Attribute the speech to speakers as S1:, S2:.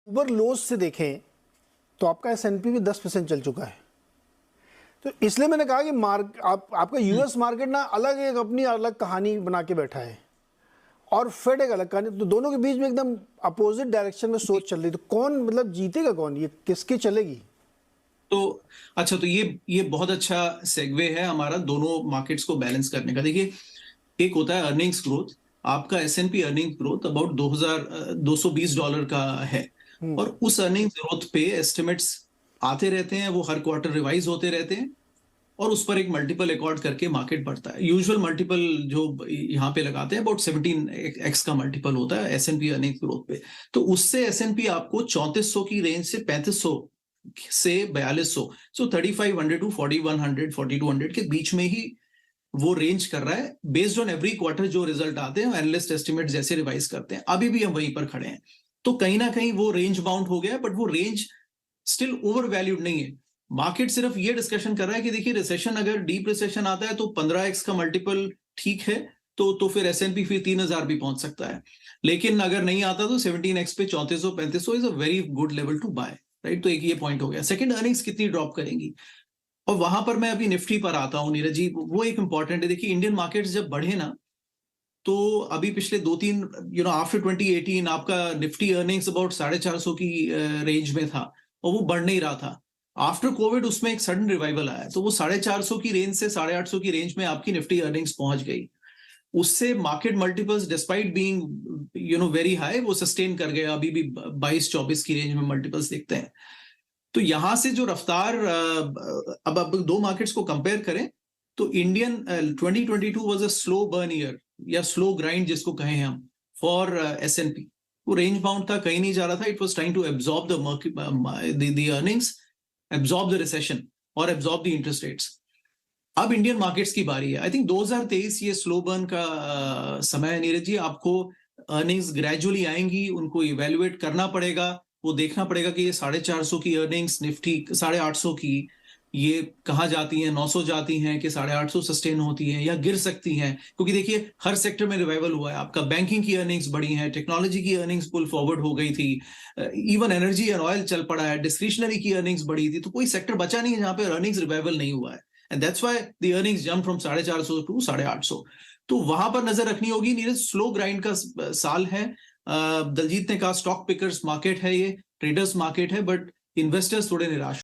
S1: ऊपर लोज से देखें तो आपका एसएनपी भी 10% चल चुका है। तो इसलिए मैंने कहा कि आपका यूएस मार्केट ना अलग एक अपनी अलग कहानी बना के बैठा है और फेड एक अलग कहानी, तो दोनों के बीच में एकदम अपोजिट डायरेक्शन में सोच चल रही। तो कौन मतलब जीतेगा, कौन, ये किसकी चलेगी?
S2: तो अच्छा, तो ये बहुत अच्छा सेगवे है हमारा दोनों मार्केट्स को बैलेंस करने का। देखिए, एक होता है अर्निंग्स ग्रोथ। आपका एसएनपी अर्निंग ग्रोथ अबाउट $220 का है, और उस अर्निंग्स ग्रोथ पे एस्टिमेट्स आते रहते हैं, वो हर क्वार्टर रिवाइज होते रहते हैं, और उस पर एक मल्टीपल अकॉर्ड करके मार्केट बढ़ता है। यूजुअल मल्टीपल जो यहाँ पे लगाते हैं अबाउट 17x का मल्टीपल होता है एसएनपी अर्निंग ग्रोथ पे। तो उससे एसएनपी आपको 3400 की रेंज से 3500 से 4200, सो 3500 टू 4100 4200 के बीच में ही वो रेंज कर रहा है। बेस्ड ऑन एवरी क्वार्टर जो रिजल्ट आते हैं, एनालिस्ट एस्टिमेट जैसे रिवाइज करते हैं, अभी भी हम वहीं पर खड़े हैं। तो कहीं ना कहीं वो रेंज बाउंड हो गया, बट वो रेंज स्टिल ओवर वैल्यूड नहीं है। मार्केट सिर्फ ये डिस्कशन कर रहा है कि देखिए, रिसेशन, अगर डीप रिसेशन आता है तो 15x का मल्टीपल ठीक है, तो फिर एसएनपी फिर 3000 भी पहुंच सकता है। लेकिन अगर नहीं आता तो 17x पे 3400 3500 is a very good level to buy, right. तो एक ये पॉइंट हो गया। सेकंड, अर्निंग्स कितनी ड्रॉप करेंगी, और वहां पर मैं अभी निफ्टी पर आता हूँ नीरज जी। वो एक इंपॉर्टेंट है। देखिए, इंडियन मार्केट्स जब बढ़े ना, तो अभी पिछले 2-3, आफ्टर 2018 आपका निफ्टी अर्निंग्स अबाउट 450 की रेंज में था, और वो बढ़ नहीं रहा था। आफ्टर कोविड उसमें एक सडन रिवाइवल आया, तो वो 450 की रेंज से 850 की रेंज में आपकी निफ्टी अर्निंग्स पहुंच गई। उससे market multiples despite being very high, वो सस्टेन कर गए। अभी भी 22-24 की रेंज में मल्टीपल्स देखते हैं। तो यहां से जो रफ्तार, अब दो मार्केट्स को कंपेयर करें, तो Indian 2022 was a slow burn year, या स्लो ग्राइंड जिसको कहें हम, फॉर एसएनपी। वो रेंज बाउंड था, कहीं नहीं जा रहा था। It was trying to absorb the earnings, absorb the recession, और एब्जॉर्ब द इंटरेस्ट रेट्स। अब इंडियन मार्केट्स की बारी है। आई थिंक 2023 ये स्लो बर्न का समय है नीरज जी। आपको अर्निंग्स ग्रेजुअली आएंगी, उनको इवेल्युएट करना पड़ेगा। वो देखना पड़ेगा कि ये 450 की अर्निंग्स, निफ्टी 850 की, ये कहाँ जाती हैं, 900 जाती हैं कि 850 सस्टेन होती हैं या गिर सकती हैं। क्योंकि देखिए, हर सेक्टर में रिवाइवल हुआ है। आपका बैंकिंग की अर्निंग्स बढ़ी हैं, टेक्नोलॉजी की अर्निंग्स पुल फॉरवर्ड हो गई थी, इवन एनर्जी एंड ऑयल चल पड़ा है, डिस्क्रिशनरी की अर्निंग्स बढ़ी थी। तो कोई सेक्टर बचा नहीं है जहां पे अर्निंग्स रिवाइवल नहीं हुआ है। And that's why the earnings jump from 450 to 850। तो वहां पर नजर रखनी होगी नीरज। स्लो ग्राइंड का साल है। दलजीत ने कहा स्टॉक पिकर्स मार्केट है, ये ट्रेडर्स मार्केट है, बट इन्वेस्टर्स थोड़े निराश